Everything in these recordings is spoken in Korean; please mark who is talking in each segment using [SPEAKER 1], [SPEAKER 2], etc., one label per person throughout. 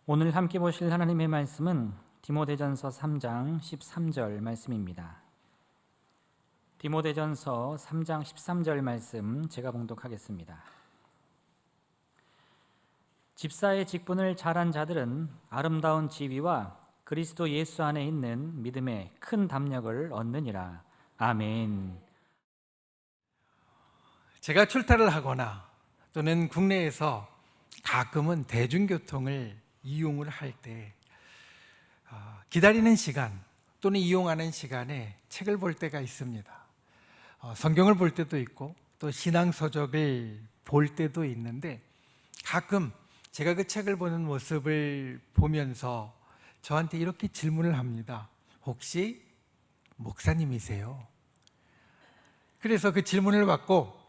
[SPEAKER 1] 오늘 함께 보실 하나님의 말씀은 디모데전서 3장 13절 말씀입니다. 디모데전서 3장 13절 말씀 제가 봉독하겠습니다. 집사의 직분을 잘한 자들은 아름다운 지위와 그리스도 예수 안에 있는 믿음의 큰 담력을 얻느니라. 아멘.
[SPEAKER 2] 제가 출타를 하거나 또는 국내에서 가끔은 대중교통을 이용을 할 때 기다리는 시간 또는 이용하는 시간에 책을 볼 때가 있습니다. 성경을 볼 때도 있고 또 신앙서적을 볼 때도 있는데, 가끔 제가 그 책을 보는 모습을 보면서 저한테 이렇게 질문을 합니다. 혹시 목사님이세요? 그래서 그 질문을 받고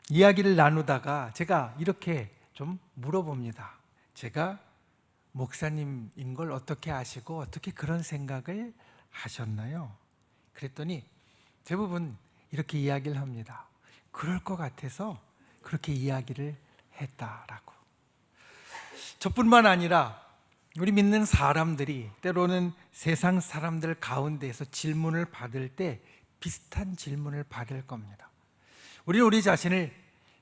[SPEAKER 2] 이야기를 나누다가 제가 이렇게 좀 물어봅니다. 제가 목사님인 걸 어떻게 아시고 어떻게 그런 생각을 하셨나요? 그랬더니 대부분 이렇게 이야기를 합니다. 그럴 것 같아서 그렇게 이야기를 했다라고. 저뿐만 아니라 우리 믿는 사람들이 때로는 세상 사람들 가운데에서 질문을 받을 때 비슷한 질문을 받을 겁니다. 우리는 우리 자신을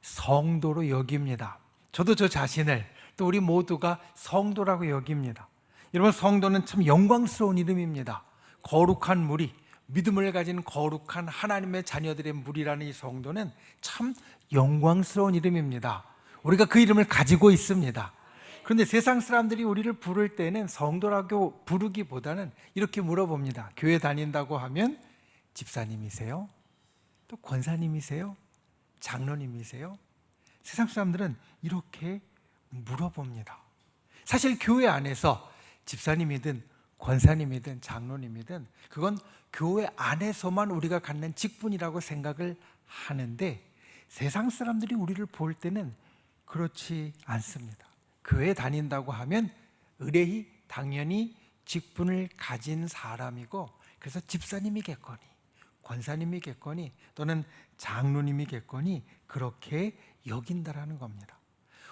[SPEAKER 2] 성도로 여깁니다. 저도 저 자신을, 또 우리 모두가 성도라고 여깁니다. 여러분, 성도는 참 영광스러운 이름입니다. 거룩한 무리, 믿음을 가진 거룩한 하나님의 자녀들의 무리라는 이 성도는 참 영광스러운 이름입니다. 우리가 그 이름을 가지고 있습니다. 그런데 세상 사람들이 우리를 부를 때는 성도라고 부르기보다는 이렇게 물어봅니다. 교회 다닌다고 하면 집사님이세요? 또 권사님이세요? 장로님이세요? 세상 사람들은 이렇게 물어봅니다. 사실 교회 안에서 집사님이든 권사님이든 장로님이든 그건 교회 안에서만 우리가 갖는 직분이라고 생각을 하는데, 세상 사람들이 우리를 볼 때는 그렇지 않습니다. 교회 다닌다고 하면 의뢰히 당연히 직분을 가진 사람이고, 그래서 집사님이겠거니 권사님이겠거니 또는 장로님이겠거니 그렇게 여긴다라는 겁니다.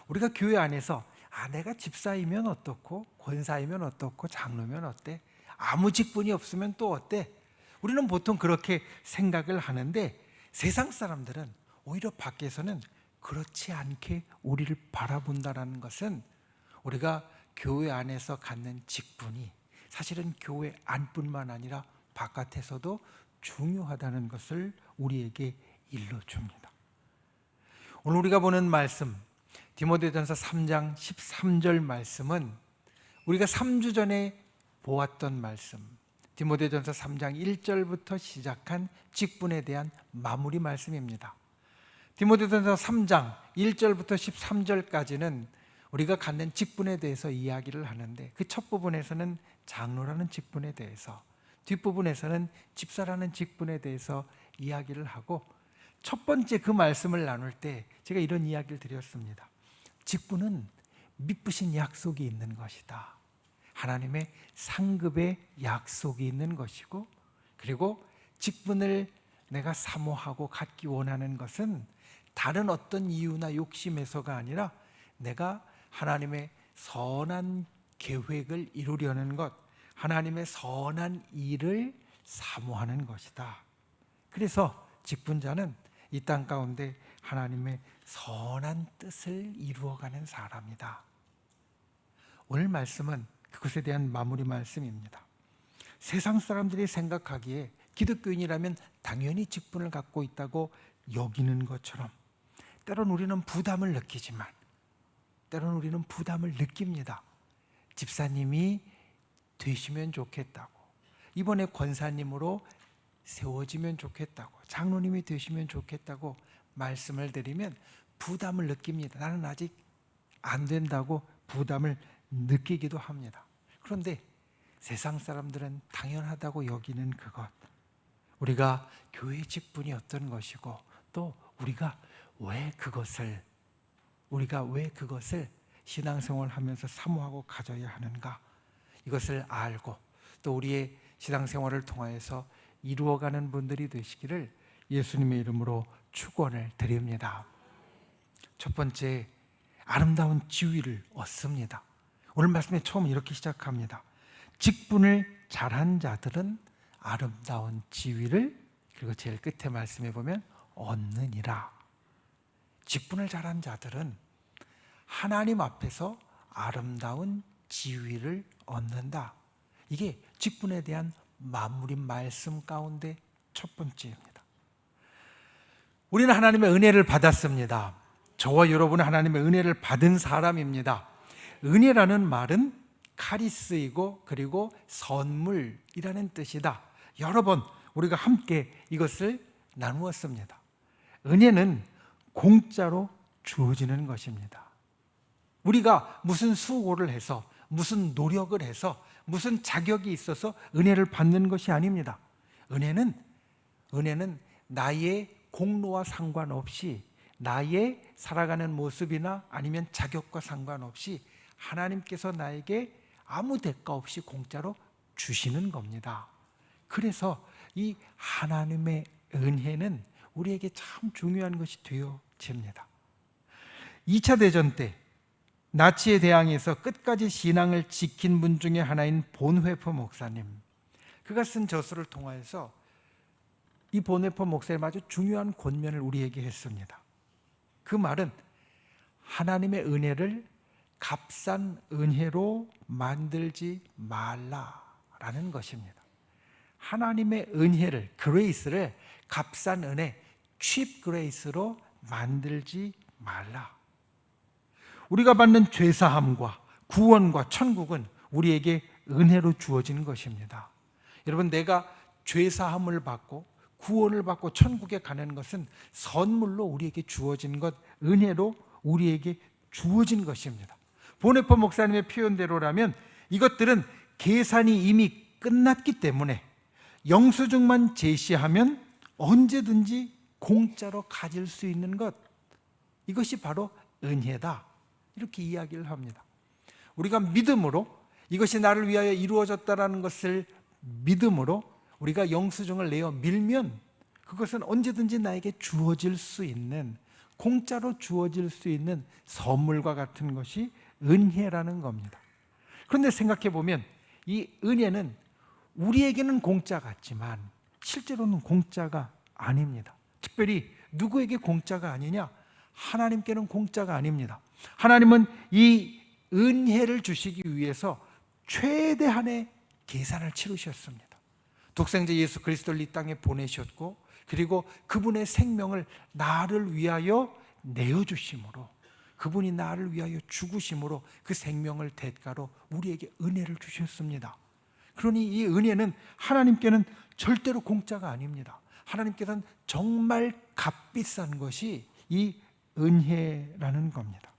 [SPEAKER 2] 우리가 교회 안에서 내가 집사이면 어떻고 권사이면 어떻고 장로면 어때? 아무 직분이 없으면 또 어때? 우리는 보통 그렇게 생각을 하는데, 세상 사람들은 오히려 밖에서는 그렇지 않게 우리를 바라본다는 것은 우리가 교회 안에서 갖는 직분이 사실은 교회 안뿐만 아니라 바깥에서도 중요하다는 것을 우리에게 일러줍니다. 오늘 우리가 보는 말씀, 디모데전서 3장 13절 말씀은 우리가 3주 전에 보았던 말씀, 디모데전서 3장 1절부터 시작한 직분에 대한 마무리 말씀입니다. 디모데전서 3장 1절부터 13절까지는 우리가 갖는 직분에 대해서 이야기를 하는데, 그 첫 부분에서는 장로라는 직분에 대해서, 뒷부분에서는 집사라는 직분에 대해서 이야기를 하고, 첫 번째 그 말씀을 나눌 때 제가 이런 이야기를 드렸습니다. 직분은 미쁘신 약속이 있는 것이다. 하나님의 상급의 약속이 있는 것이고, 그리고 직분을 내가 사모하고 갖기 원하는 것은 다른 어떤 이유나 욕심에서가 아니라 내가 하나님의 선한 계획을 이루려는 것, 하나님의 선한 일을 사모하는 것이다. 그래서 직분자는 이 땅 가운데 하나님의 선한 뜻을 이루어가는 사람이다. 오늘 말씀은 그것에 대한 마무리 말씀입니다. 세상 사람들이 생각하기에 기독교인이라면 당연히 직분을 갖고 있다고 여기는 것처럼, 때론 우리는 부담을 느끼지만, 때론 우리는 부담을 느낍니다. 집사님이 되시면 좋겠다고, 이번에 권사님으로 세워지면 좋겠다고, 장로님이 되시면 좋겠다고 말씀을 드리면 부담을 느낍니다. 나는 아직 안 된다고 부담을 느끼기도 합니다. 그런데 세상 사람들은 당연하다고 여기는 그것, 우리가 교회 직분이 어떤 것이고, 또 우리가 왜 그것을 신앙생활을 하면서 사모하고 가져야 하는가, 이것을 알고 또 우리의 신앙생활을 통하여서 이루어가는 분들이 되시기를 예수님의 이름으로 축원을 드립니다. 첫 번째, 아름다운 지위를 얻습니다. 오늘 말씀에 처음 이렇게 시작합니다. 직분을 잘한 자들은 아름다운 지위를, 그리고 제일 끝에 말씀해 보면 얻느니라. 직분을 잘한 자들은 하나님 앞에서 아름다운 지위를 얻는다. 이게 직분에 대한 마무리 말씀 가운데 첫 번째입니다. 우리는 하나님의 은혜를 받았습니다. 저와 여러분은 하나님의 은혜를 받은 사람입니다. 은혜라는 말은 카리스이고 그리고 선물이라는 뜻이다. 여러 번 우리가 함께 이것을 나누었습니다. 은혜는 공짜로 주어지는 것입니다. 우리가 무슨 수고를 해서, 무슨 노력을 해서, 무슨 자격이 있어서 은혜를 받는 것이 아닙니다. 은혜는 나의 공로와 상관없이, 나의 살아가는 모습이나 아니면 자격과 상관없이 하나님께서 나에게 아무 대가 없이 공짜로 주시는 겁니다. 그래서 이 하나님의 은혜는 우리에게 참 중요한 것이 되어집니다. 2차 대전 때 나치에 대항해서 끝까지 신앙을 지킨 분 중에 하나인 본회퍼 목사님, 그가 쓴 저서를 통하여서 이 본회퍼 목사님 아주 중요한 권면을 우리에게 했습니다. 그 말은 하나님의 은혜를 값싼 은혜로 만들지 말라라는 것입니다. 하나님의 은혜를, 그레이스를 값싼 은혜, cheap grace로 만들지 말라. 우리가 받는 죄사함과 구원과 천국은 우리에게 은혜로 주어진 것입니다. 여러분, 내가 죄사함을 받고 구원을 받고 천국에 가는 것은 선물로 우리에게 주어진 것, 은혜로 우리에게 주어진 것입니다. 본회퍼 목사님의 표현대로라면 이것들은 계산이 이미 끝났기 때문에 영수증만 제시하면 언제든지 공짜로 가질 수 있는 것, 이것이 바로 은혜다, 이렇게 이야기를 합니다. 우리가 믿음으로 이것이 나를 위하여 이루어졌다라는 것을 믿음으로 우리가 영수증을 내어 밀면 그것은 언제든지 나에게 주어질 수 있는, 공짜로 주어질 수 있는 선물과 같은 것이 은혜라는 겁니다. 그런데 생각해 보면 이 은혜는 우리에게는 공짜 같지만 실제로는 공짜가 아닙니다. 특별히 누구에게 공짜가 아니냐? 하나님께는 공짜가 아닙니다. 하나님은 이 은혜를 주시기 위해서 최대한의 계산을 치르셨습니다. 독생자 예수 그리스도를 이 땅에 보내셨고, 그리고 그분의 생명을 나를 위하여 내어주심으로, 그분이 나를 위하여 죽으심으로 그 생명을 대가로 우리에게 은혜를 주셨습니다. 그러니 이 은혜는 하나님께는 절대로 공짜가 아닙니다. 하나님께서는 정말 값비싼 것이 이 은혜라는 겁니다.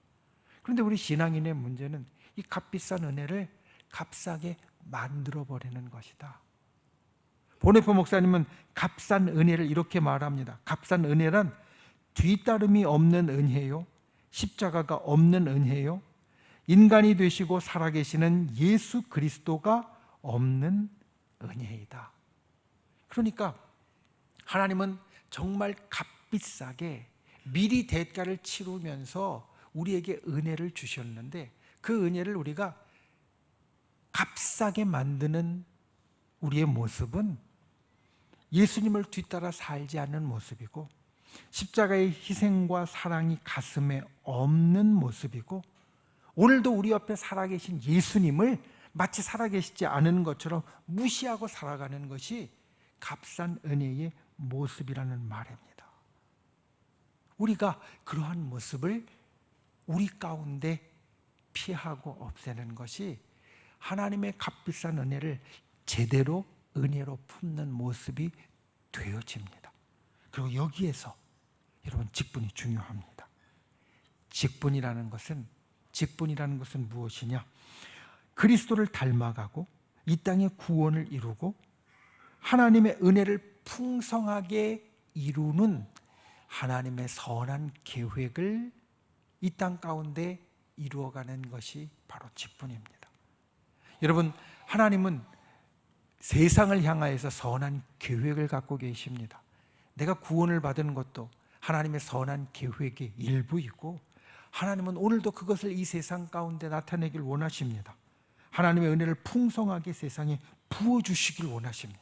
[SPEAKER 2] 그런데 우리 신앙인의 문제는 이 값비싼 은혜를 값싸게 만들어버리는 것이다. 본회퍼 목사님은 값싼 은혜를 이렇게 말합니다. 값싼 은혜란 뒤따름이 없는 은혜요, 십자가가 없는 은혜요, 인간이 되시고 살아계시는 예수 그리스도가 없는 은혜이다. 그러니까 하나님은 정말 값비싸게 미리 대가를 치르면서 우리에게 은혜를 주셨는데, 그 은혜를 우리가 값싸게 만드는 우리의 모습은 예수님을 뒤따라 살지 않는 모습이고, 십자가의 희생과 사랑이 가슴에 없는 모습이고, 오늘도 우리 옆에 살아계신 예수님을 마치 살아계시지 않은 것처럼 무시하고 살아가는 것이 값싼 은혜의 모습이라는 말입니다. 우리가 그러한 모습을 우리 가운데 피하고 없애는 것이 하나님의 값비싼 은혜를 제대로 은혜로 품는 모습이 되어집니다. 그리고 여기에서 여러분, 직분이 중요합니다. 직분이라는 것은 무엇이냐? 그리스도를 닮아가고 이 땅의 구원을 이루고 하나님의 은혜를 풍성하게 이루는 하나님의 선한 계획을 이 땅 가운데 이루어가는 것이 바로 직분입니다. 여러분, 하나님은 세상을 향하여서 선한 계획을 갖고 계십니다. 내가 구원을 받은 것도 하나님의 선한 계획의 일부이고, 하나님은 오늘도 그것을 이 세상 가운데 나타내길 원하십니다. 하나님의 은혜를 풍성하게 세상에 부어주시길 원하십니다.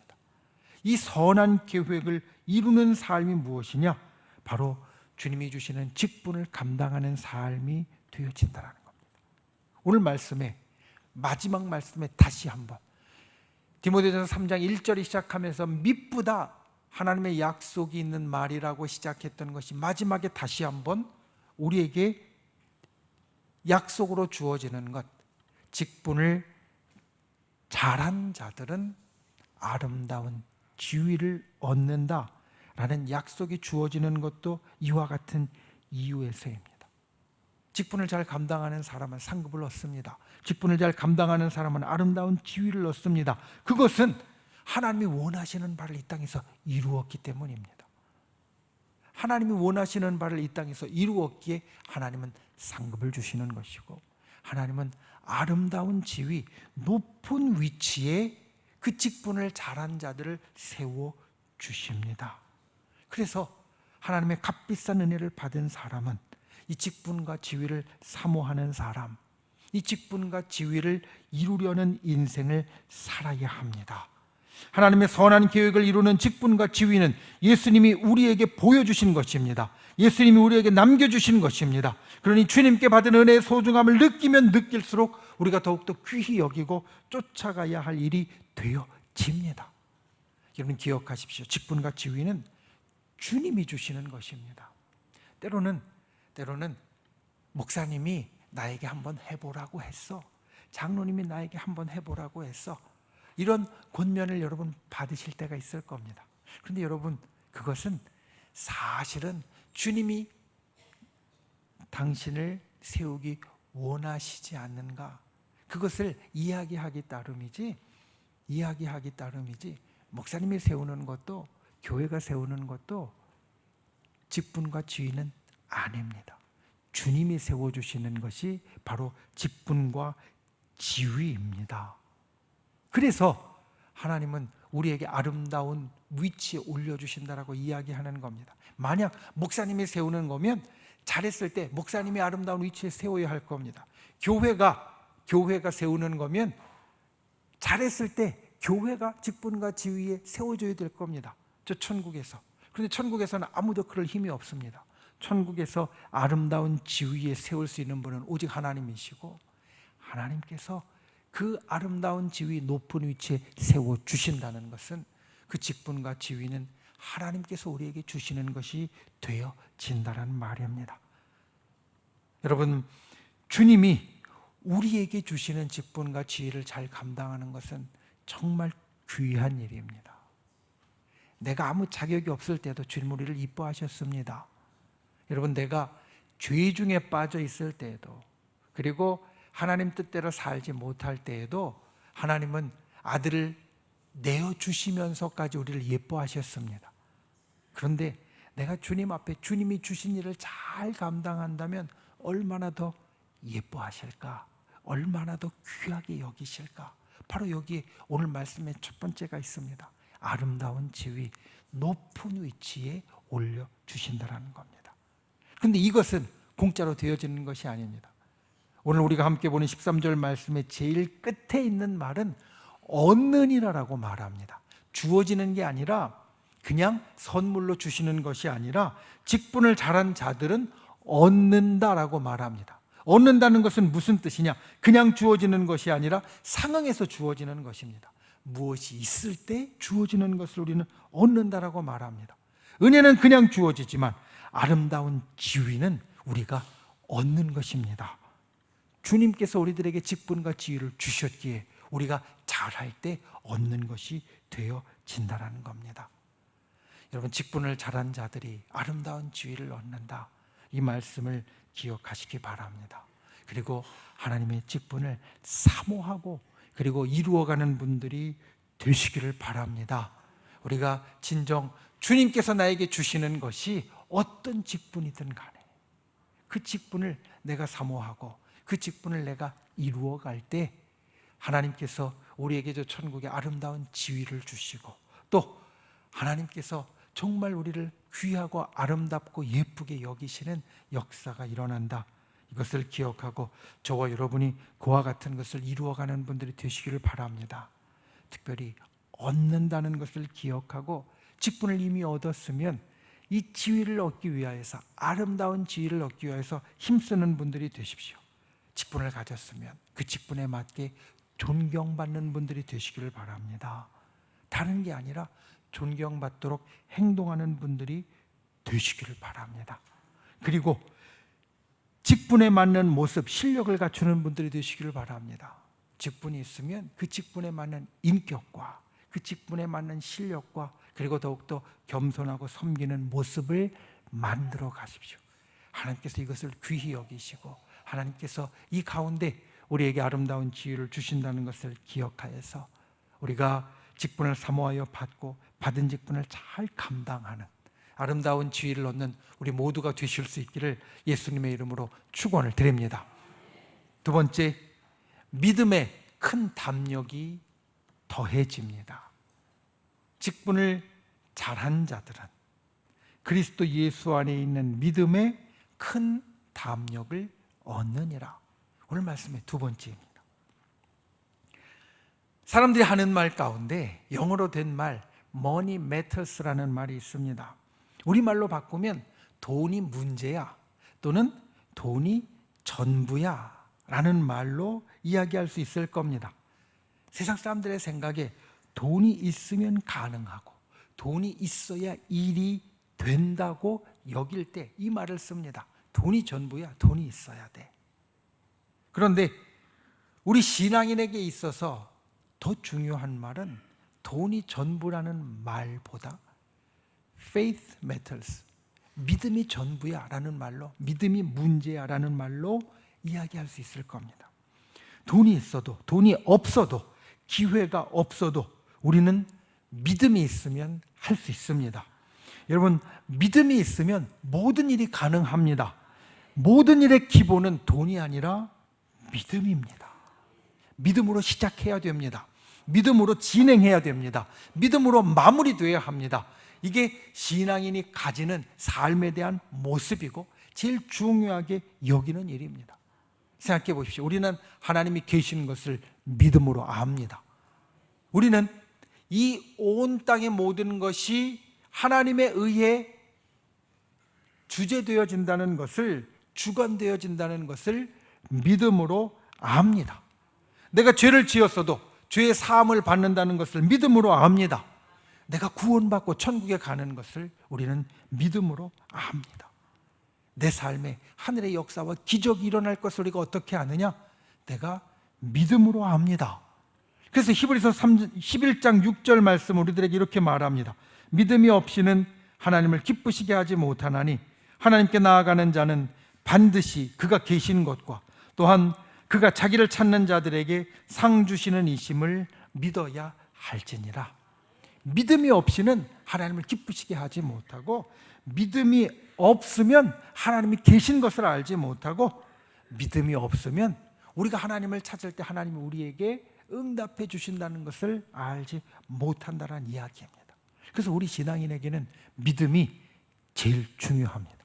[SPEAKER 2] 이 선한 계획을 이루는 삶이 무엇이냐? 바로 주님이 주시는 직분을 감당하는 삶이 되어진다는 겁니다. 오늘 말씀에, 마지막 말씀에 다시 한번 디모데전서 3장 1절이 시작하면서 미쁘다 하나님의 약속이 있는 말이라고 시작했던 것이 마지막에 다시 한번 우리에게 약속으로 주어지는 것, 직분을 잘한 자들은 아름다운 지위를 얻는다라는 약속이 주어지는 것도 이와 같은 이유에서입니다. 직분을 잘 감당하는 사람은 상급을 얻습니다. 직분을 잘 감당하는 사람은 아름다운 지위를 얻습니다. 그것은 하나님이 원하시는 바를 이 땅에서 이루었기 때문입니다. 하나님이 원하시는 바를 이 땅에서 이루었기에 하나님은 상급을 주시는 것이고, 하나님은 아름다운 지위, 높은 위치에 그 직분을 잘한 자들을 세워 주십니다. 그래서 하나님의 값비싼 은혜를 받은 사람은 이 직분과 지위를 사모하는 사람, 이 직분과 지위를 이루려는 인생을 살아야 합니다. 하나님의 선한 계획을 이루는 직분과 지위는 예수님이 우리에게 보여주신 것입니다. 예수님이 우리에게 남겨주신 것입니다. 그러니 주님께 받은 은혜의 소중함을 느끼면 느낄수록 우리가 더욱더 귀히 여기고 쫓아가야 할 일이 되어집니다. 여러분 기억하십시오. 직분과 지위는 주님이 주시는 것입니다. 때로는 목사님이 나에게 한번 해보라고 했어. 장로님이 나에게 한번 해보라고 했어. 이런 권면을 여러분 받으실 때가 있을 겁니다. 그런데 여러분, 그것은 사실은 주님이 당신을 세우기 원하시지 않는가, 그것을 이야기하기 따름이지 목사님이 세우는 것도, 교회가 세우는 것도 직분과 지위는 아닙니다. 주님이 세워주시는 것이 바로 직분과 지위입니다. 그래서 하나님은 우리에게 아름다운 위치에 올려주신다라고 이야기하는 겁니다. 만약 목사님이 세우는 거면 잘했을 때 목사님이 아름다운 위치에 세워야 할 겁니다. 교회가 세우는 거면 잘했을 때 교회가 직분과 지위에 세워줘야 될 겁니다. 저 천국에서. 그런데 천국에서는 아무도 그럴 힘이 없습니다. 천국에서 아름다운 지위에 세울 수 있는 분은 오직 하나님이시고, 하나님께서 그 아름다운 지위, 높은 위치에 세워주신다는 것은 그 직분과 지위는 하나님께서 우리에게 주시는 것이 되어진다는 말입니다. 여러분, 주님이 우리에게 주시는 직분과 지위를 잘 감당하는 것은 정말 귀한 일입니다. 내가 아무 자격이 없을 때도 주님 우리를 이뻐하셨습니다. 여러분, 내가 죄 중에 빠져 있을 때에도, 그리고 하나님 뜻대로 살지 못할 때에도 하나님은 아들을 내어주시면서까지 우리를 예뻐하셨습니다. 그런데 내가 주님 앞에 주님이 주신 일을 잘 감당한다면 얼마나 더 예뻐하실까? 얼마나 더 귀하게 여기실까? 바로 여기에 오늘 말씀의 첫 번째가 있습니다. 아름다운 지위, 높은 위치에 올려주신다는 겁니다. 그런데 이것은 공짜로 되어지는 것이 아닙니다. 오늘 우리가 함께 보는 13절 말씀의 제일 끝에 있는 말은 얻느니라라고 말합니다. 주어지는 게 아니라, 그냥 선물로 주시는 것이 아니라 직분을 잘한 자들은 얻는다라고 말합니다. 얻는다는 것은 무슨 뜻이냐? 그냥 주어지는 것이 아니라 상응해서 주어지는 것입니다. 무엇이 있을 때 주어지는 것을 우리는 얻는다라고 말합니다. 은혜는 그냥 주어지지만 아름다운 지위는 우리가 얻는 것입니다. 주님께서 우리들에게 직분과 지위를 주셨기에 우리가 잘할 때 얻는 것이 되어진다는 겁니다. 여러분, 직분을 잘한 자들이 아름다운 지위를 얻는다, 이 말씀을 기억하시기 바랍니다. 그리고 하나님의 직분을 사모하고 그리고 이루어가는 분들이 되시기를 바랍니다. 우리가 진정 주님께서 나에게 주시는 것이 어떤 직분이든 간에 그 직분을 내가 사모하고 그 직분을 내가 이루어갈 때 하나님께서 우리에게 저 천국의 아름다운 지위를 주시고, 또 하나님께서 정말 우리를 귀하고 아름답고 예쁘게 여기시는 역사가 일어난다, 이것을 기억하고 저와 여러분이 그와 같은 것을 이루어가는 분들이 되시기를 바랍니다. 특별히 얻는다는 것을 기억하고 직분을 이미 얻었으면 이 지위를 얻기 위하여서, 아름다운 지위를 얻기 위하여서 힘쓰는 분들이 되십시오. 직분을 가졌으면 그 직분에 맞게 존경받는 분들이 되시기를 바랍니다. 다른 게 아니라 존경받도록 행동하는 분들이 되시기를 바랍니다. 그리고 직분에 맞는 모습, 실력을 갖추는 분들이 되시기를 바랍니다. 직분이 있으면 그 직분에 맞는 인격과 그 직분에 맞는 실력과 그리고 더욱더 겸손하고 섬기는 모습을 만들어 가십시오. 하나님께서 이것을 귀히 여기시고 하나님께서 이 가운데 우리에게 아름다운 지위를 주신다는 것을 기억하여서 우리가 직분을 사모하여 받고 받은 직분을 잘 감당하는 아름다운 지위를 얻는 우리 모두가 되실 수 있기를 예수님의 이름으로 축원을 드립니다. 두 번째, 믿음의 큰 담력이 더해집니다. 직분을 잘한 자들은 그리스도 예수 안에 있는 믿음의 큰 담력을 얻느니라. 오늘 말씀의 두 번째입니다. 사람들이 하는 말 가운데 영어로 된 말 money matters라는 말이 있습니다. 우리말로 바꾸면 돈이 문제야 또는 돈이 전부야 라는 말로 이야기할 수 있을 겁니다. 세상 사람들의 생각에 돈이 있으면 가능하고 돈이 있어야 일이 된다고 여길 때 이 말을 씁니다. 돈이 전부야, 돈이 있어야 돼. 그런데 우리 신앙인에게 있어서 더 중요한 말은 돈이 전부라는 말보다 faith matters, 믿음이 전부야 라는 말로, 믿음이 문제야 라는 말로 이야기할 수 있을 겁니다. 돈이 있어도 돈이 없어도 기회가 없어도 우리는 믿음이 있으면 할 수 있습니다. 여러분, 믿음이 있으면 모든 일이 가능합니다. 모든 일의 기본은 돈이 아니라 믿음입니다. 믿음으로 시작해야 됩니다. 믿음으로 진행해야 됩니다. 믿음으로 마무리되어야 합니다. 이게 신앙인이 가지는 삶에 대한 모습이고 제일 중요하게 여기는 일입니다. 생각해 보십시오. 우리는 하나님이 계신 것을 믿음으로 압니다. 우리는 이 온 땅의 모든 것이 하나님에 의해 주재되어진다는 것을, 주관되어진다는 것을 믿음으로 압니다. 내가 죄를 지었어도 죄의 사함을 받는다는 것을 믿음으로 압니다. 내가 구원받고 천국에 가는 것을 우리는 믿음으로 압니다. 내 삶에 하늘의 역사와 기적이 일어날 것을 우리가 어떻게 아느냐? 내가 믿음으로 압니다. 그래서 히브리서 11장 6절 말씀 우리들에게 이렇게 말합니다. 믿음이 없이는 하나님을 기쁘시게 하지 못하나니 하나님께 나아가는 자는 반드시 그가 계신 것과 또한 그가 자기를 찾는 자들에게 상 주시는 이심을 믿어야 할지니라. 믿음이 없이는 하나님을 기쁘시게 하지 못하고, 믿음이 없으면 하나님이 계신 것을 알지 못하고, 믿음이 없으면 우리가 하나님을 찾을 때 하나님이 우리에게 응답해 주신다는 것을 알지 못한다는 이야기입니다. 그래서 우리 신앙인에게는 믿음이 제일 중요합니다.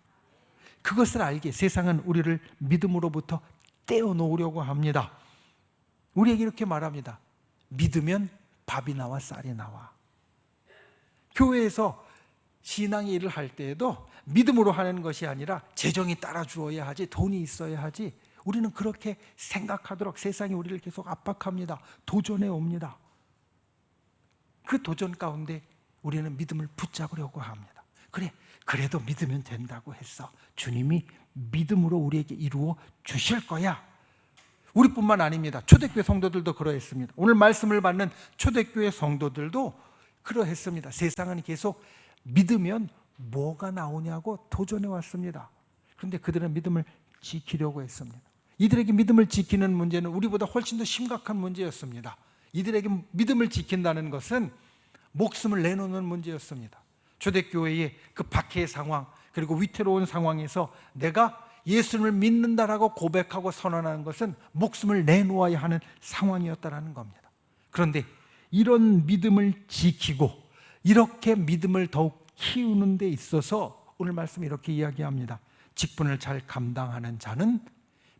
[SPEAKER 2] 그것을 알기에 세상은 우리를 믿음으로부터 떼어놓으려고 합니다. 우리에게 이렇게 말합니다. 믿으면 밥이 나와 쌀이 나와. 교회에서 신앙의 일을 할 때에도 믿음으로 하는 것이 아니라 재정이 따라주어야 하지, 돈이 있어야 하지, 우리는 그렇게 생각하도록 세상이 우리를 계속 압박합니다. 도전해 옵니다. 그 도전 가운데 우리는 믿음을 붙잡으려고 합니다. 그래도 믿으면 된다고 했어. 주님이 믿음으로 우리에게 이루어 주실 거야. 우리뿐만 아닙니다. 초대교회 성도들도 그러했습니다. 오늘 말씀을 받는 초대교회 성도들도 그러했습니다. 세상은 계속 믿으면 뭐가 나오냐고 도전해 왔습니다. 그런데 그들은 믿음을 지키려고 했습니다. 이들에게 믿음을 지키는 문제는 우리보다 훨씬 더 심각한 문제였습니다. 이들에게 믿음을 지킨다는 것은 목숨을 내놓는 문제였습니다. 초대교회의 그 박해의 상황, 그리고 위태로운 상황에서 내가 예수님을 믿는다라고 고백하고 선언하는 것은 목숨을 내놓아야 하는 상황이었다는 겁니다. 그런데 이런 믿음을 지키고 이렇게 믿음을 더욱 키우는 데 있어서 오늘 말씀 이렇게 이야기합니다. 직분을 잘 감당하는 자는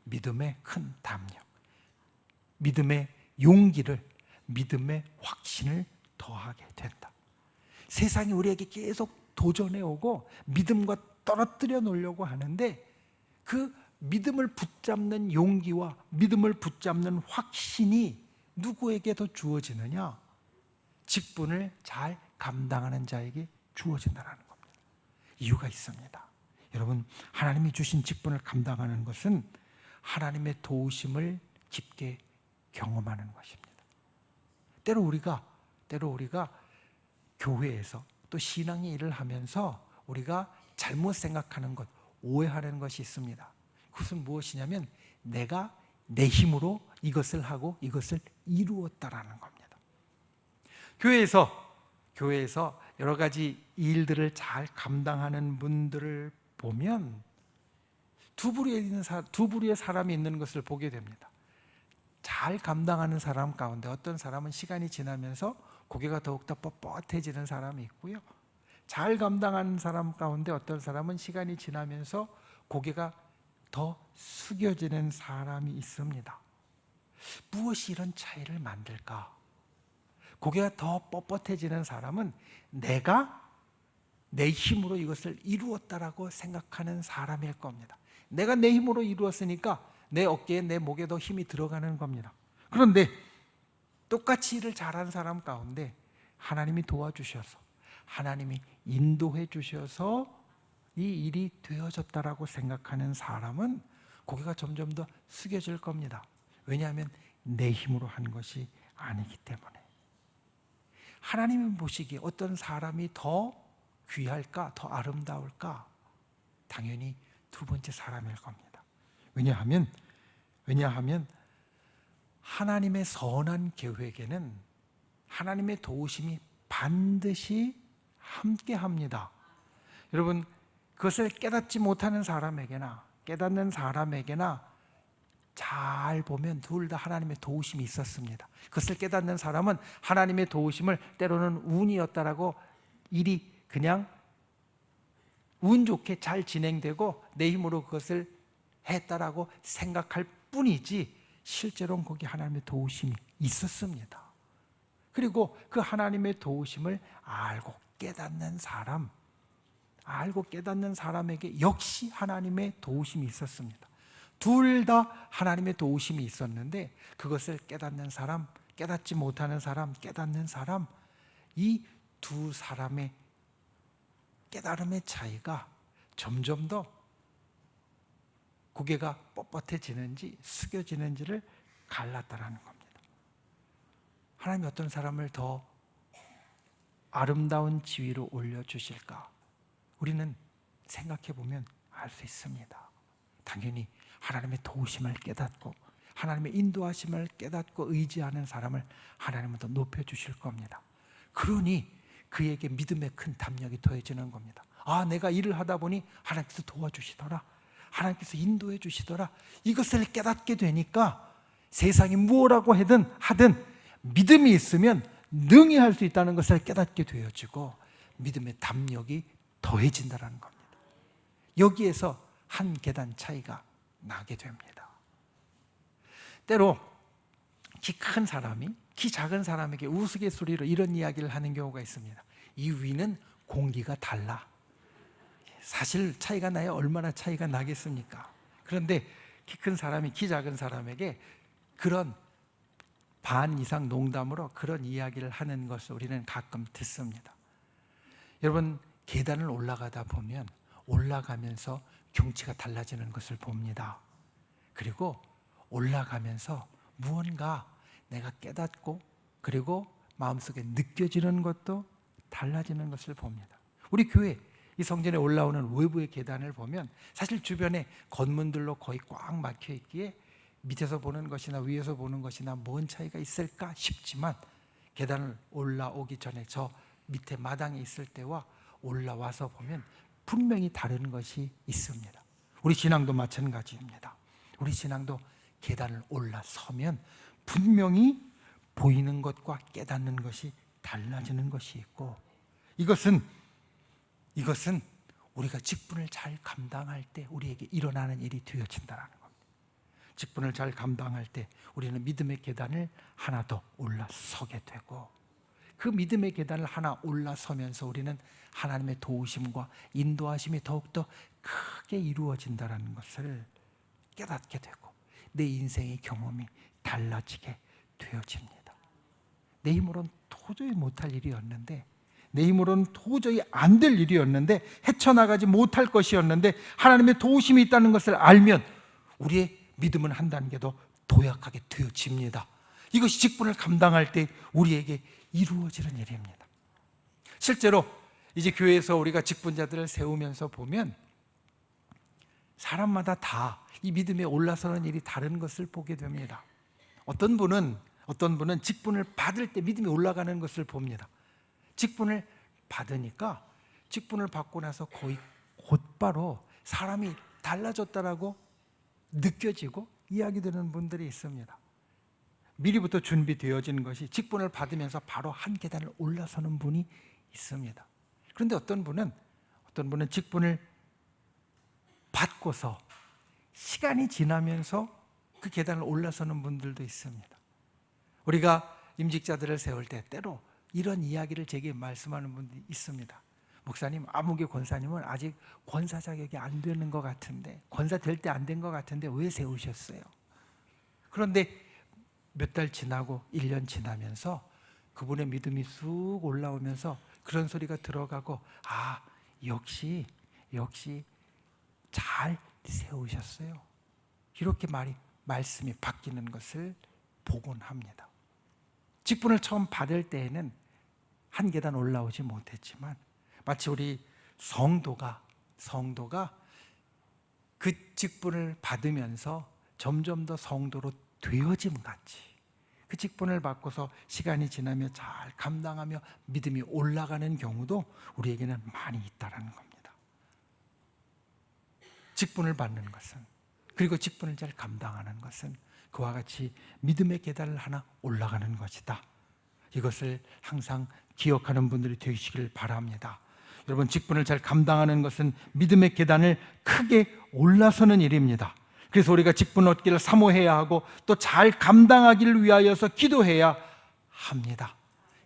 [SPEAKER 2] 믿음의 큰 담력, 믿음의 용기를, 믿음의 확신을 더하게 된다. 세상이 우리에게 계속 도전해 오고 믿음과 떨어뜨려 놓으려고 하는데 그 믿음을 붙잡는 용기와 믿음을 붙잡는 확신이 누구에게 더 주어지느냐? 직분을 잘 감당하는 자에게 주어진다는 겁니다. 이유가 있습니다. 여러분, 하나님이 주신 직분을 감당하는 것은 하나님의 도우심을 깊게 경험하는 것입니다. 때로 우리가 교회에서 또 신앙의 일을 하면서 우리가 잘못 생각하는 것, 오해하는 것이 있습니다. 그것은 무엇이냐면 내가 내 힘으로 이것을 하고 이것을 이루었다라는 겁니다. 교회에서 여러 가지 일들을 잘 감당하는 분들을 보면 두 부류의 사람이 있는 것을 보게 됩니다. 잘 감당하는 사람 가운데 어떤 사람은 시간이 지나면서 고개가 더욱더 뻣뻣해지는 사람이 있고요. 잘 감당하는 사람 가운데 어떤 사람은 시간이 지나면서 고개가 더 숙여지는 사람이 있습니다. 무엇이 이런 차이를 만들까? 고개가 더 뻣뻣해지는 사람은 내가 내 힘으로 이것을 이루었다라고 생각하는 사람일 겁니다. 내가 내 힘으로 이루었으니까 내 어깨에 내 목에 더 힘이 들어가는 겁니다. 그런데 똑같이 일을 잘하는 사람 가운데 하나님이 도와주셔서 하나님이 인도해 주셔서 이 일이 되어졌다라고 생각하는 사람은 고개가 점점 더 숙여질 겁니다. 왜냐하면 내 힘으로 한 것이 아니기 때문에. 하나님이 보시기에 어떤 사람이 더 귀할까, 더 아름다울까? 당연히 두 번째 사람일 겁니다. 왜냐하면 하나님의 선한 계획에는 하나님의 도우심이 반드시 함께합니다. 여러분, 그것을 깨닫지 못하는 사람에게나 깨닫는 사람에게나 잘 보면 둘 다 하나님의 도우심이 있었습니다. 그것을 깨닫는 사람은 하나님의 도우심을 때로는 운이었다라고 일이 그냥 운 좋게 잘 진행되고 내 힘으로 그것을 했다라고 생각할 뿐이지 실제로는 거기 하나님의 도우심이 있었습니다. 그리고 그 하나님의 도우심을 알고 깨닫는 사람에게 역시 하나님의 도우심이 있었습니다. 둘 다 하나님의 도우심이 있었는데 그것을 깨닫는 사람, 깨닫지 못하는 사람, 깨닫는 사람, 이 두 사람의 깨달음의 차이가 점점 더 고개가 뻣뻣해지는지 숙여지는지를 갈랐다라는 겁니다. 하나님이 어떤 사람을 더 아름다운 지위로 올려주실까? 우리는 생각해 보면 알 수 있습니다. 당연히 하나님의 도우심을 깨닫고 하나님의 인도하심을 깨닫고 의지하는 사람을 하나님은 더 높여주실 겁니다. 그러니 그에게 믿음의 큰 담력이 더해지는 겁니다. 아, 내가 일을 하다 보니 하나님께서 도와주시더라, 하나님께서 인도해 주시더라. 이것을 깨닫게 되니까 세상이 무엇라고 하든 믿음이 있으면 능히 할 수 있다는 것을 깨닫게 되어지고 믿음의 담력이 더해진다는 겁니다. 여기에서 한 계단 차이가 나게 됩니다. 때로 키 큰 사람이 키 작은 사람에게 우스갯소리로 이런 이야기를 하는 경우가 있습니다. 이 위는 공기가 달라. 사실 차이가 나야 얼마나 차이가 나겠습니까? 그런데 키 큰 사람이 키 작은 사람에게 그런 반 이상 농담으로 그런 이야기를 하는 것을 우리는 가끔 듣습니다. 여러분, 계단을 올라가다 보면 올라가면서 경치가 달라지는 것을 봅니다. 그리고 올라가면서 무언가 내가 깨닫고 그리고 마음속에 느껴지는 것도 달라지는 것을 봅니다. 우리 교회 이 성전에 올라오는 외부의 계단을 보면 사실 주변에 건문들로 거의 꽉 막혀 있기에 밑에서 보는 것이나 위에서 보는 것이나 뭔 차이가 있을까 싶지만 계단을 올라오기 전에 저 밑에 마당에 있을 때와 올라와서 보면 분명히 다른 것이 있습니다. 우리 신앙도 마찬가지입니다. 우리 신앙도 계단을 올라서면 분명히 보이는 것과 깨닫는 것이 달라지는 것이 있고 이것은 우리가 직분을 잘 감당할 때 우리에게 일어나는 일이 되어진다는 겁니다. 직분을 잘 감당할 때 우리는 믿음의 계단을 하나 더 올라서게 되고, 그 믿음의 계단을 하나 올라서면서 우리는 하나님의 도우심과 인도하심이 더욱더 크게 이루어진다는 것을 깨닫게 되고 내 인생의 경험이 달라지게 되어집니다. 내 힘으로는 도저히 못할 일이었는데, 내 힘으로는 도저히 안 될 일이었는데, 헤쳐나가지 못할 것이었는데 하나님의 도우심이 있다는 것을 알면 우리의 믿음은 한 단계 더 도약하게 되어집니다. 이것이 직분을 감당할 때 우리에게 이루어지는 일입니다. 실제로 이제 교회에서 우리가 직분자들을 세우면서 보면 사람마다 다 이 믿음에 올라서는 일이 다른 것을 보게 됩니다. 어떤 분은 직분을 받을 때 믿음이 올라가는 것을 봅니다. 직분을 받으니까 직분을 받고 나서 거의 곧바로 사람이 달라졌다라고 느껴지고 이야기되는 분들이 있습니다. 미리부터 준비되어진 것이 직분을 받으면서 바로 한 계단을 올라서는 분이 있습니다. 그런데 어떤 분은 직분을 받고서 시간이 지나면서 그 계단을 올라서는 분들도 있습니다. 우리가 임직자들을 세울 때 때로 이런 이야기를 제게 말씀하는 분들이 있습니다. 목사님, 아무개 권사님은 아직 권사 자격이 안 되는 것 같은데, 권사 될 때 안 된 것 같은데 왜 세우셨어요? 그런데 몇 달 지나고 1년 지나면서 그분의 믿음이 쑥 올라오면서 그런 소리가 들어가고, 아, 역시 잘 세우셨어요. 이렇게 말씀이 바뀌는 것을 보곤 합니다. 직분을 처음 받을 때에는 한 계단 올라오지 못했지만 마치 우리 성도가 그 직분을 받으면서 점점 더 성도로 되어짐 같이 그 직분을 받고서 시간이 지나며 잘 감당하며 믿음이 올라가는 경우도 우리에게는 많이 있다는 겁니다. 직분을 받는 것은, 그리고 직분을 잘 감당하는 것은 그와 같이 믿음의 계단을 하나 올라가는 것이다. 이것을 항상 기억하는 분들이 되시길 바랍니다. 여러분, 직분을 잘 감당하는 것은 믿음의 계단을 크게 올라서는 일입니다. 그래서 우리가 직분 얻기를 사모해야 하고 또 잘 감당하기를 위하여서 기도해야 합니다.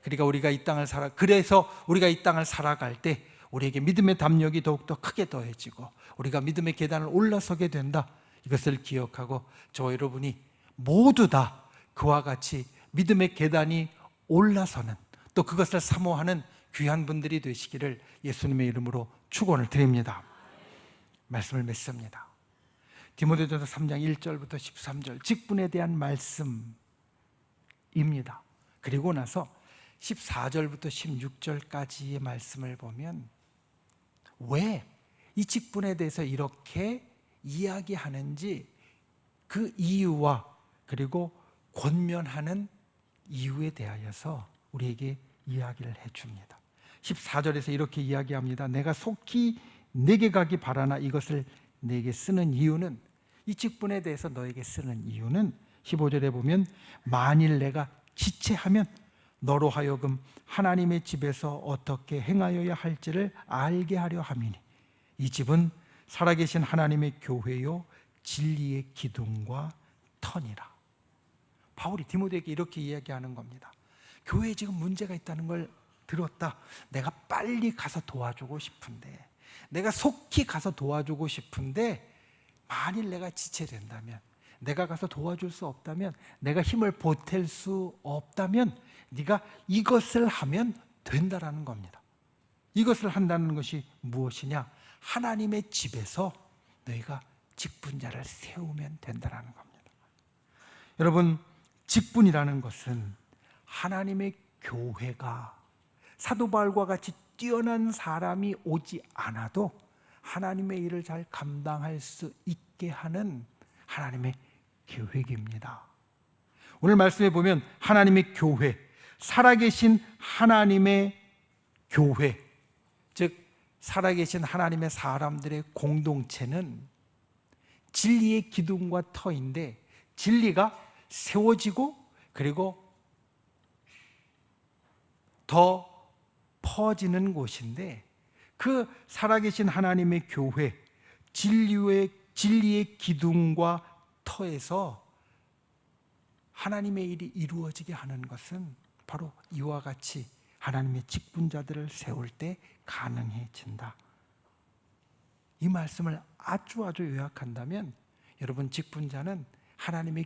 [SPEAKER 2] 그래서 우리가 이 땅을 살아갈 때 우리에게 믿음의 담력이 더욱더 크게 더해지고 우리가 믿음의 계단을 올라서게 된다. 이것을 기억하고 저와 여러분이 모두 다 그와 같이 믿음의 계단이 올라서는, 또 그것을 사모하는 귀한 분들이 되시기를 예수님의 이름으로 축원을 드립니다. 말씀을 맺습니다. 디모데전서 3장 1절부터 13절 직분에 대한 말씀입니다. 그리고 나서 14절부터 16절까지의 말씀을 보면 왜 이 직분에 대해서 이렇게 이야기하는지 그 이유와 그리고 권면하는 이유에 대하여서 우리에게 이야기를 해줍니다. 14절에서 이렇게 이야기합니다. 내가 속히 내게 가기 바라나 이것을 내게 쓰는 이유는, 이 직분에 대해서 너에게 쓰는 이유는 15절에 보면 만일 내가 지체하면 너로 하여금 하나님의 집에서 어떻게 행하여야 할지를 알게 하려 함이니 이 집은 살아계신 하나님의 교회요 진리의 기둥과 터니라. 바울이 디모데에게 이렇게 이야기하는 겁니다. 교회에 지금 문제가 있다는 걸 들었다. 내가 빨리 가서 도와주고 싶은데, 내가 속히 가서 도와주고 싶은데 만일 내가 지체된다면, 내가 가서 도와줄 수 없다면, 내가 힘을 보탤 수 없다면 네가 이것을 하면 된다라는 겁니다. 이것을 한다는 것이 무엇이냐? 하나님의 집에서 너희가 직분자를 세우면 된다라는 겁니다. 여러분, 직분이라는 것은 하나님의 교회가 사도 바울과 같이 뛰어난 사람이 오지 않아도 하나님의 일을 잘 감당할 수 있게 하는 하나님의 계획입니다. 오늘 말씀에 보면 하나님의 교회, 살아계신 하나님의 교회, 즉 살아계신 하나님의 사람들의 공동체는 진리의 기둥과 터인데, 진리가 세워지고 그리고 더 퍼지는 곳인데, 그 살아계신 하나님의 교회, 진리의 기둥과 터에서 하나님의 일이 이루어지게 하는 것은 바로 이와 같이 하나님의 직분자들을 세울 때 가능해진다. 이 말씀을 아주 요약한다면 여러분, 직분자는 하나님의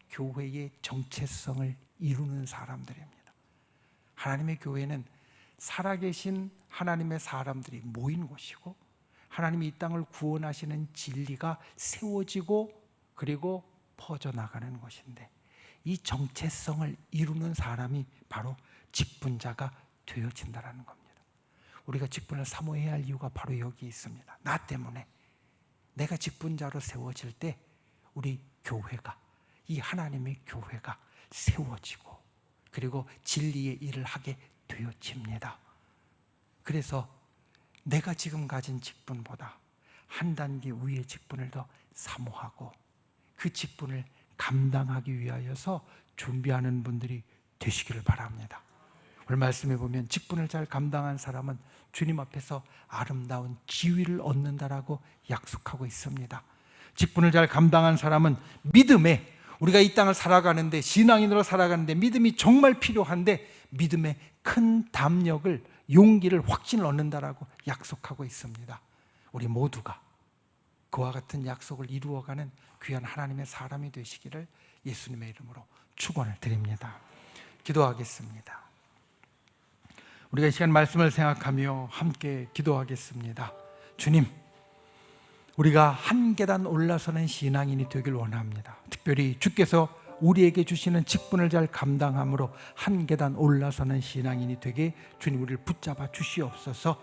[SPEAKER 2] 교회의 정체성을 이루는 사람들입니다. 하나님의 교회는 살아계신 하나님의 사람들이 모인 곳이고, 하나님이 이 땅을 구원하시는 진리가 세워지고 그리고 퍼져나가는 곳인데, 이 정체성을 이루는 사람이 바로 직분자가 되어진다는 겁니다. 우리가 직분을 사모해야 할 이유가 바로 여기 있습니다. 나 때문에 내가 직분자로 세워질 때 우리 교회가, 이 하나님의 교회가 세워지고 그리고 진리의 일을 하게 되어집니다. 그래서 내가 지금 가진 직분보다 한 단계 위의 직분을 더 사모하고 그 직분을 감당하기 위하여서 준비하는 분들이 되시기를 바랍니다. 오늘 말씀해 보면 직분을 잘 감당한 사람은 주님 앞에서 아름다운 지위를 얻는다라고 약속하고 있습니다. 직분을 잘 감당한 사람은 믿음에, 우리가 이 땅을 살아가는데, 신앙인으로 살아가는데 믿음이 정말 필요한데 믿음의 큰 담력을, 용기를, 확신을 얻는다라고 약속하고 있습니다. 우리 모두가 그와 같은 약속을 이루어가는 귀한 하나님의 사람이 되시기를 예수님의 이름으로 축원을 드립니다. 기도하겠습니다. 우리가 이 시간 말씀을 생각하며 함께 기도하겠습니다. 주님, 우리가 한 계단 올라서는 신앙인이 되길 원합니다. 특별히 주께서 우리에게 주시는 직분을 잘 감당함으로 한 계단 올라서는 신앙인이 되게 주님 우리를 붙잡아 주시옵소서.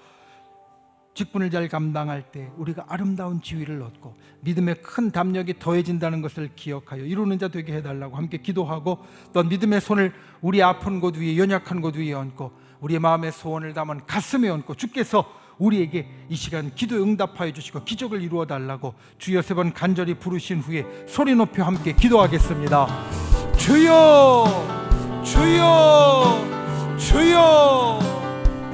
[SPEAKER 2] 직분을 잘 감당할 때 우리가 아름다운 지위를 얻고 믿음의 큰 담력이 더해진다는 것을 기억하여 이루는 자 되게 해달라고 함께 기도하고, 또 믿음의 손을 우리 아픈 곳 위에, 연약한 곳 위에 얹고 우리의 마음의 소원을 담은 가슴에 얹고 주께서 우리에게 이 시간 기도에 응답하여 주시고 기적을 이루어 달라고 주여 세 번 간절히 부르신 후에 소리 높여 함께 기도하겠습니다. 주여, 주여, 주여.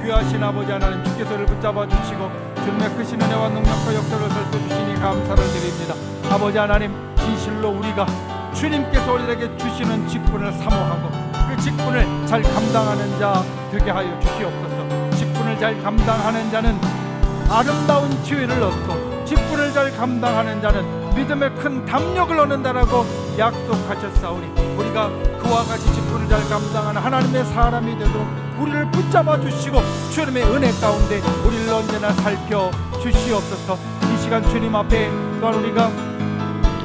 [SPEAKER 2] 귀하신 아버지 하나님, 주께서 를 붙잡아 주시고 주님의 크신 은혜와 능력과 역사를 살펴주시니 감사를 드립니다. 아버지 하나님, 진실로 우리가 주님께서 우리에게 주시는 직분을 사모하고 그 직분을 잘 감당하는 자 되게 하여 주시옵소서. 직분을 잘 감당하는 자는 아름다운 지혜를 얻고 직분을 잘 감당하는 자는 믿음의 큰 담력을 얻는다라고 약속하셨사오니, 우리가 그와 같이 직분을 잘 감당하는 하나님의 사람이 되도록 우리를 붙잡아 주시고 주님의 은혜 가운데 우리를 언제나 살펴 주시옵소서. 이 시간 주님 앞에 또한 우리가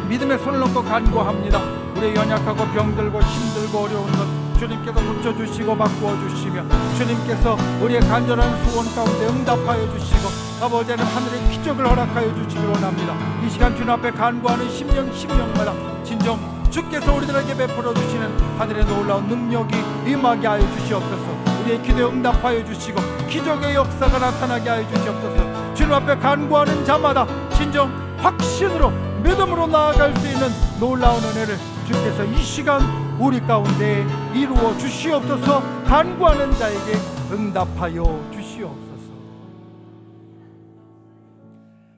[SPEAKER 2] 믿음의 손을 놓고 간구합니다. 우리의 연약하고 병들고 힘들고 어려운 것 주님께서 고쳐주시고 바꾸어주시며 주님께서 우리의 간절한 소원 가운데 응답하여 주시고 아버지는 하늘의 기적을 허락하여 주시기 원합니다. 이 시간 주님 앞에 간구하는 심령마다 진정 주께서 우리들에게 베풀어 주시는 하늘의 놀라운 능력이 임하게 하여 주시옵소서. 우리의 기도에 응답하여 주시고 기적의 역사가 나타나게 하여 주시옵소서. 주님 앞에 간구하는 자마다 진정 확신으로 믿음으로 나아갈 수 있는 놀라운 은혜를 주께서 이 시간 우리 가운데 이루어 주시옵소서. 간구하는 자에게 응답하여 주시옵소서.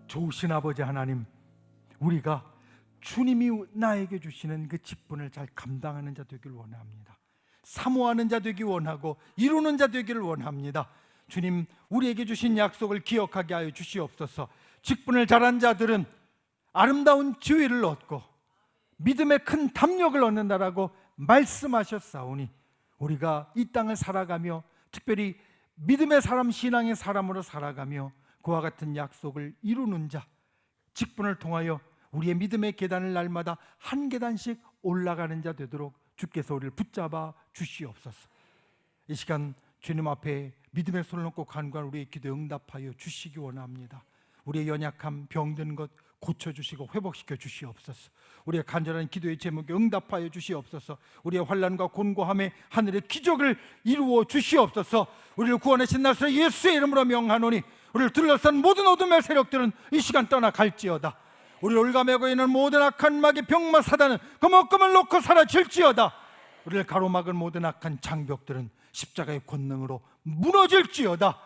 [SPEAKER 2] 좋으신 아버지 하나님, 우리가 주님이 나에게 주시는 그 직분을 잘 감당하는 자 되길 원합니다. 사모하는 자 되기 원하고 이루는 자 되기를 원합니다. 주님, 우리에게 주신 약속을 기억하게 하여 주시옵소서. 직분을 잘한 자들은 아름다운 지위를 얻고 믿음의 큰 담력을 얻는다라고 말씀하셨사오니, 우리가 이 땅을 살아가며 특별히 믿음의 사람, 신앙의 사람으로 살아가며 그와 같은 약속을 이루는 자, 직분을 통하여 우리의 믿음의 계단을 날마다 한 계단씩 올라가는 자 되도록 주께서 우리를 붙잡아 주시옵소서. 이 시간 주님 앞에 믿음의 손을 놓고 간구한 우리의 기도에 응답하여 주시기 원합니다. 우리의 연약함, 병든 것 고쳐주시고 회복시켜 주시옵소서. 우리의 간절한 기도의 제목에 응답하여 주시옵소서. 우리의 환난과 곤고함에 하늘의 기적을 이루어 주시옵소서. 우리를 구원하신 나사렛 예수의 이름으로 명하노니 우리를 둘러싼 모든 어둠의 세력들은 이 시간 떠나갈지어다. 우리를 올가매고 있는 모든 악한 마귀 병마 사단은 금옥금을 놓고 사라질지어다. 우리를 가로막은 모든 악한 장벽들은 십자가의 권능으로 무너질지어다.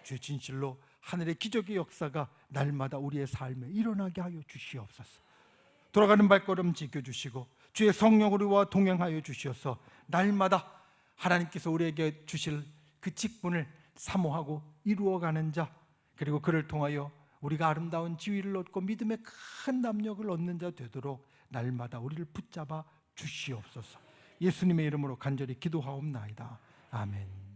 [SPEAKER 2] 주의 진실로 하늘의 기적의 역사가 날마다 우리의 삶에 일어나게 하여 주시옵소서. 돌아가는 발걸음 지켜주시고 주의 성령 우리와 동행하여 주시어서 날마다 하나님께서 우리에게 주실 그 직분을 사모하고 이루어가는 자, 그리고 그를 통하여 우리가 아름다운 지위를 얻고 믿음의 큰 담력을 얻는 자 되도록 날마다 우리를 붙잡아 주시옵소서. 예수님의 이름으로 간절히 기도하옵나이다. 아멘.